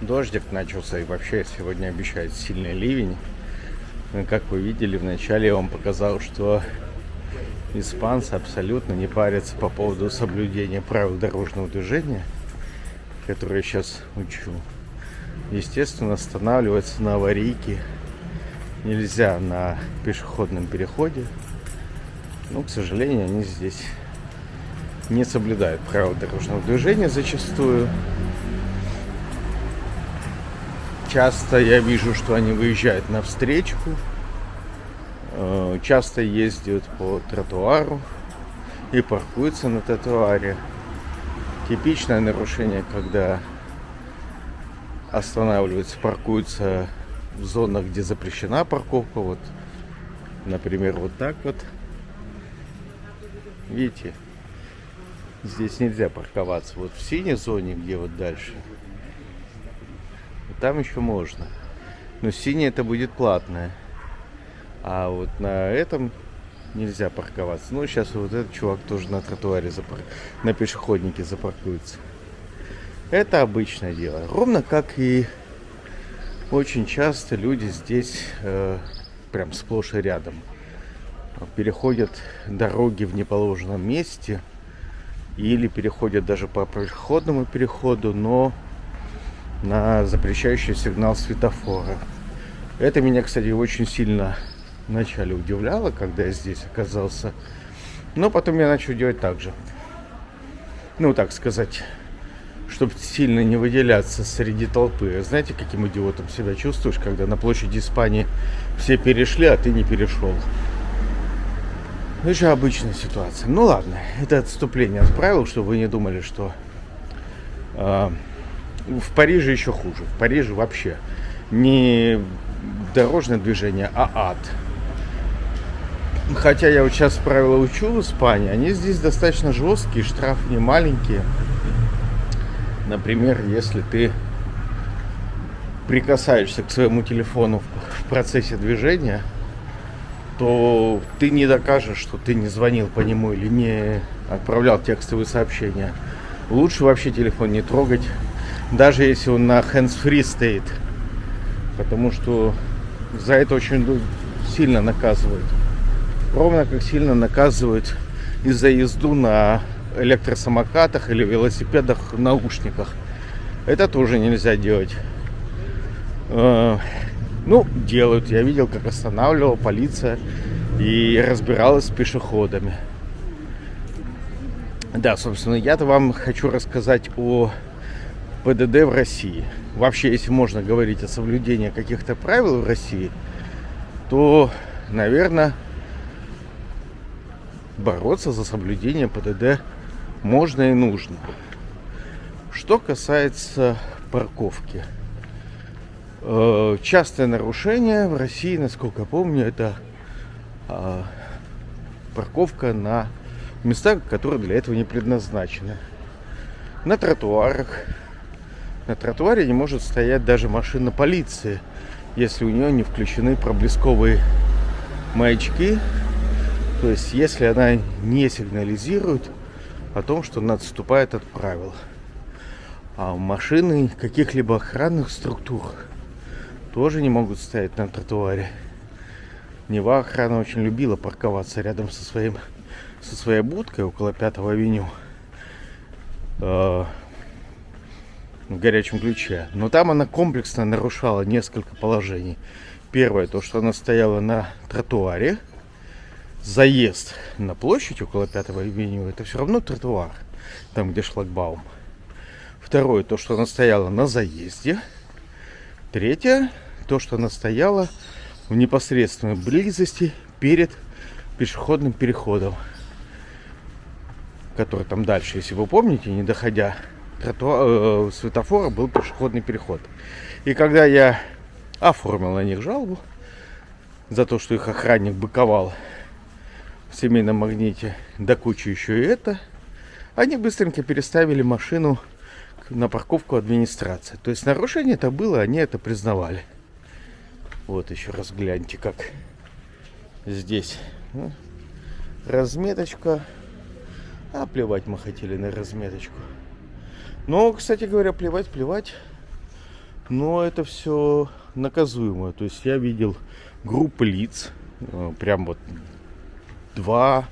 Дождик начался, и вообще сегодня обещает сильный ливень. Ну, как вы видели, вначале я вам показал, что испанцы абсолютно не парятся по поводу соблюдения правил дорожного движения, которые я сейчас учу. Естественно, останавливаться на аварийке нельзя на пешеходном переходе. Но, к сожалению, они здесь не соблюдают правила дорожного движения зачастую. Часто я вижу, что они выезжают на встречку, часто ездят по тротуару и паркуются на тротуаре. Типичное нарушение, когда останавливаются, паркуются в зонах, где запрещена парковка. Вот, например, вот так вот. Видите, здесь нельзя парковаться. Вот в синей зоне, где вот дальше, там еще можно. Но синяя это будет платная. А вот на этом нельзя парковаться. Ну, сейчас вот этот чувак тоже на тротуаре, на пешеходнике запаркуется. Это обычное дело. Ровно как и очень часто люди здесь прям сплошь и рядом переходят дороги в неположенном месте или переходят даже по пешеходному переходу, но на запрещающий сигнал светофора. Это меня, кстати, очень сильно вначале удивляло, когда я здесь оказался. Но потом я начал делать так же. Ну, так сказать, чтобы сильно не выделяться среди толпы. Знаете, каким идиотом себя чувствуешь, когда на площади Испании все перешли, а ты не перешел? Это же обычная ситуация. Ну ладно, это отступление от правил, чтобы вы не думали, что в Париже еще хуже. В Париже вообще не дорожное движение, а ад. Хотя я вот сейчас правила учу в Испании, они здесь достаточно жесткие, штрафы не маленькие. Например, если ты прикасаешься к своему телефону в процессе движения, то ты не докажешь, что ты не звонил по нему или не отправлял текстовые сообщения. Лучше вообще телефон не трогать, даже если он на hands-free стоит, потому что за это очень сильно наказывают. Ровно как сильно наказывают и за езду на электросамокатах или велосипедах в наушниках. Это тоже нельзя делать. Ну, делают. Я видел, как останавливала полиция и разбиралась с пешеходами. Да, собственно, я-то вам хочу рассказать о ПДД в России. Вообще, если можно говорить о соблюдении каких-то правил в России, то, наверное, бороться за соблюдение ПДД можно и нужно. Что касается парковки. Частое нарушение в России, насколько я помню, это парковка на местах, которые для этого не предназначены. На тротуарах. На тротуаре не может стоять даже машина полиции, если у нее не включены проблесковые маячки. То есть, если она не сигнализирует о том, что она отступает от правил. А машины каких-либо охранных структур тоже не могут стоять на тротуаре. Нева охрана очень любила парковаться рядом со своей будкой около 5-го авеню в горячем ключе. Но там она комплексно нарушала несколько положений. Первое, то, что она стояла на тротуаре. Заезд на площадь около 5-го авеню, это все равно тротуар, там, где шлагбаум. Второе, то, что она стояла на заезде. Третье, то, что она стояла в непосредственной близости перед пешеходным переходом, который там дальше, если вы помните, не доходя светофора, был пешеходный переход. И когда я оформил на них жалобу за то, что их охранник быковал в семейном магните, до кучи еще и это, они быстренько переставили машину на парковку администрации. То есть нарушение это было, они это признавали. Вот еще раз гляньте, как здесь разметочка. А плевать мы хотели на разметочку. Но, кстати говоря, плевать. но это все наказуемо. То есть я видел группы лиц, прям вот 2-4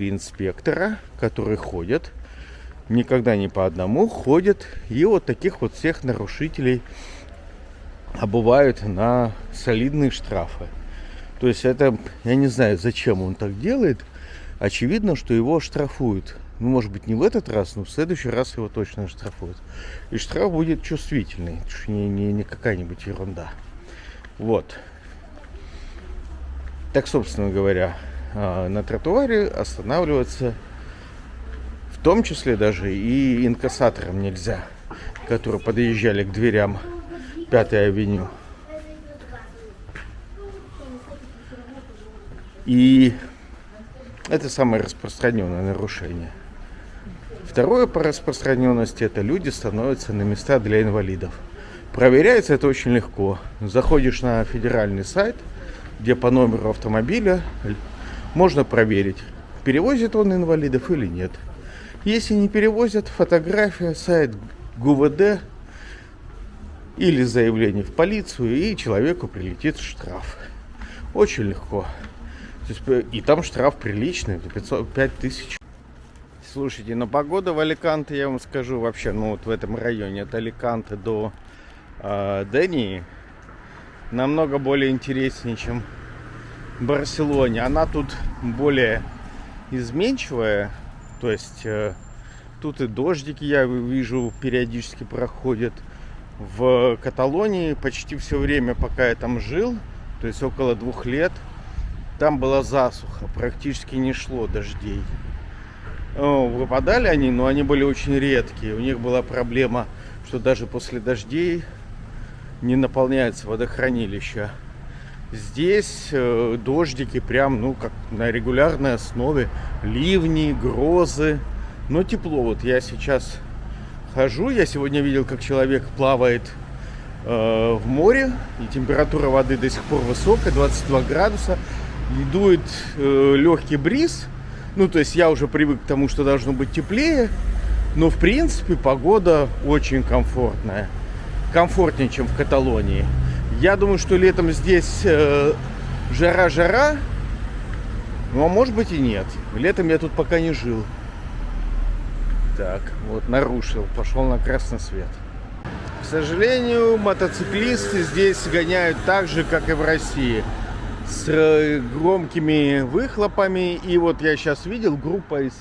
инспектора, которые ходят, никогда не по одному, ходят и вот таких вот всех нарушителей обувают на солидные штрафы. То есть это, я не знаю, зачем он так делает. Очевидно, что его штрафуют. Ну, может быть, не в этот раз, но в следующий раз его точно штрафуют. И штраф будет чувствительный, не какая-нибудь ерунда. Вот. Так, собственно говоря, на тротуаре останавливаться, в том числе даже и инкассаторам нельзя, которые подъезжали к дверям 5-й авеню. И это самое распространенное нарушение. Второе по распространенности — это люди становятся на места для инвалидов. Проверяется это очень легко. Заходишь на федеральный сайт, где по номеру автомобиля можно проверить, перевозит он инвалидов или нет. Если не перевозят, фотография, сайт ГУВД или заявление в полицию, и человеку прилетит штраф. Очень легко. То есть, и там штраф приличный, 5000. Слушайте, но погода в Аликанте, я вам скажу, вообще, ну вот в этом районе от Аликанте до Дении намного более интереснее, чем в Барселоне. Она тут более изменчивая, то есть тут и дождики, я вижу, периодически проходят. В Каталонии почти все время, пока я там жил, то есть около 2 лет, там была засуха, практически не шло дождей. Выпадали они, но они были очень редкие. У них была проблема, что даже после дождей не наполняются водохранилища. Здесь дождики прям, ну, как на регулярной основе. Ливни, грозы, но тепло. Вот я сейчас хожу, я сегодня видел, как человек плавает в море, и температура воды до сих пор высокая, 22 градуса. И дует легкий бриз. Ну, то есть я уже привык к тому, что должно быть теплее. Но, в принципе, погода очень комфортная. Комфортнее, чем в Каталонии. Я думаю, что летом здесь жара-жара. Ну, а может быть и нет. Летом я тут пока не жил. Так, вот нарушил. Пошел на красный свет. К сожалению, мотоциклисты здесь гоняют так же, как и в России. С громкими выхлопами. И вот я сейчас видел, группа из...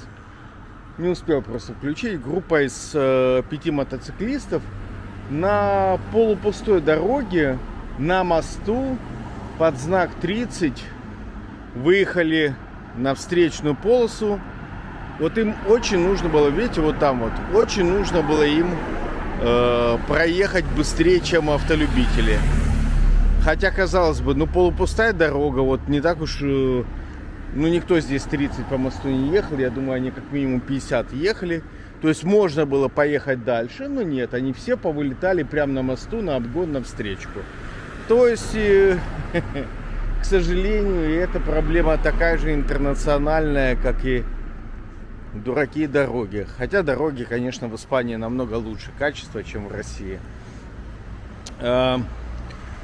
Не успел просто включить. Группа из 5 мотоциклистов на полупустой дороге, на мосту, под знак 30, выехали на встречную полосу. Вот им очень нужно было, видите, вот там вот, очень нужно было им проехать быстрее, чем автолюбители. Хотя, казалось бы, ну, полупустая дорога, вот не так уж, ну, никто здесь 30 по мосту не ехал, я думаю, они как минимум 50 ехали. То есть можно было поехать дальше, но нет, они все повылетали прямо на мосту, на обгон, на встречку. То есть, к сожалению, эта проблема такая же интернациональная, как и дураки дороги. Хотя дороги, конечно, в Испании намного лучше качества, чем в России.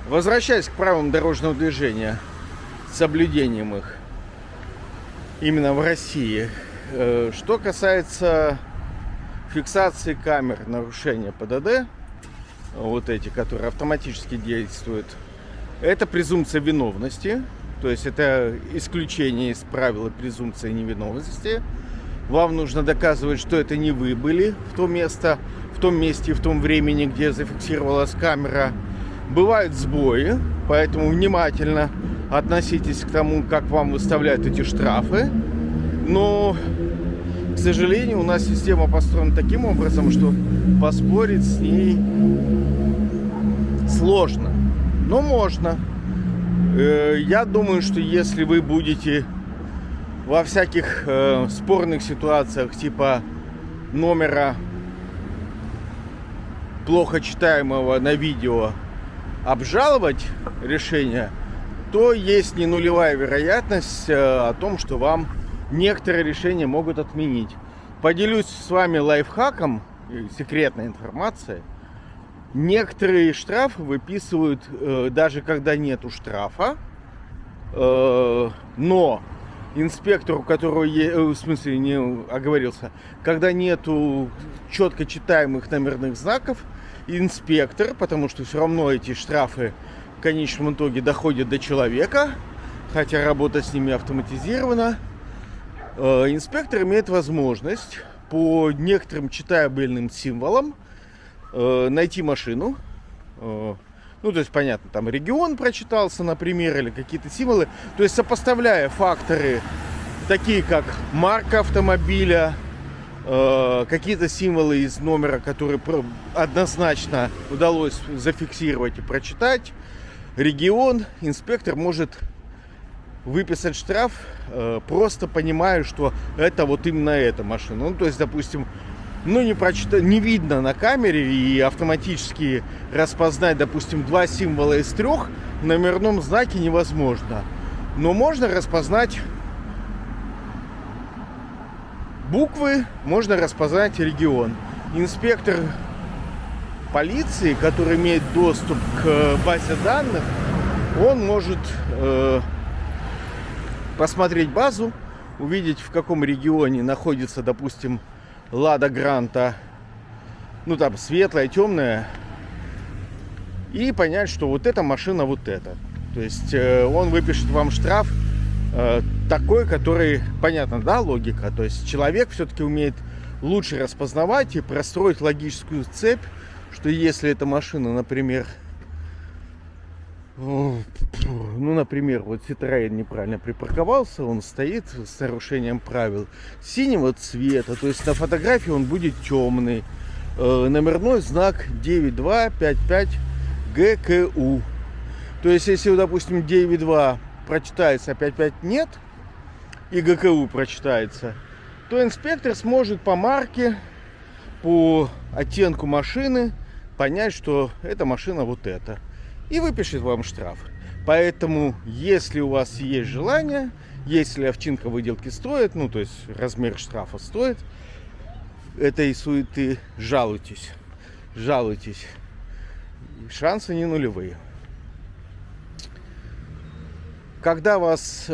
Возвращаясь к правилам дорожного движения, соблюдением их именно в России. Что касается фиксации камер нарушения ПДД, вот эти, которые автоматически действуют, это презумпция виновности, то есть это исключение из правила презумпции невиновности. Вам нужно доказывать, что это не вы были в том месте, в том времени, где зафиксировалась камера. Бывают сбои, поэтому внимательно относитесь к тому, как вам выставляют эти штрафы. Но, к сожалению, у нас система построена таким образом, что поспорить с ней сложно. Но можно. Я думаю, что если вы будете во всяких спорных ситуациях типа номера плохо читаемого на видео обжаловать решение, то есть не нулевая вероятность о том, что вам некоторые решения могут отменить. Поделюсь с вами лайфхаком, секретной информацией. некоторые штрафы выписывают даже когда нету штрафа, но инспектору, у которого в смысле не оговорился, когда нету четко читаемых номерных знаков, инспектор, потому что все равно эти штрафы в конечном итоге доходят до человека, хотя работа с ними автоматизирована, инспектор имеет возможность по некоторым читабельным символам найти машину. Ну, то есть, понятно, там регион прочитался, например, или какие-то символы. То есть, сопоставляя факторы, такие как марка автомобиля, какие-то символы из номера, которые однозначно удалось зафиксировать и прочитать, регион, инспектор может выписать штраф, просто понимая, что это вот именно эта машина. Ну, то есть, допустим, не видно на камере и автоматически распознать, допустим, 2 символа из 3 в номерном знаке невозможно. Но можно распознать буквы, можно распознать регион. Инспектор полиции, который имеет доступ к базе данных, он может посмотреть базу, увидеть, в каком регионе находится, допустим, Лада Гранта, ну там светлая, темная, и понять, что вот эта машина вот эта. То есть он выпишет вам штраф такой, который, понятно, да, логика. То есть человек все-таки умеет лучше распознавать и простроить логическую цепь, что если эта машина, например, например, вот Citroёn неправильно припарковался, он стоит с нарушением правил синего цвета, то есть на фотографии он будет темный, номерной знак 9255 ГКУ. То есть, если, допустим, 92 прочитается, а 55 нет, и ГКУ прочитается, то инспектор сможет по марке, по оттенку машины понять, что эта машина вот эта, и выпишет вам штраф. Поэтому, если у вас есть желание, если овчинка выделки стоит, ну, то есть размер штрафа стоит этой суеты, жалуйтесь. Жалуйтесь. Шансы не нулевые. Когда вас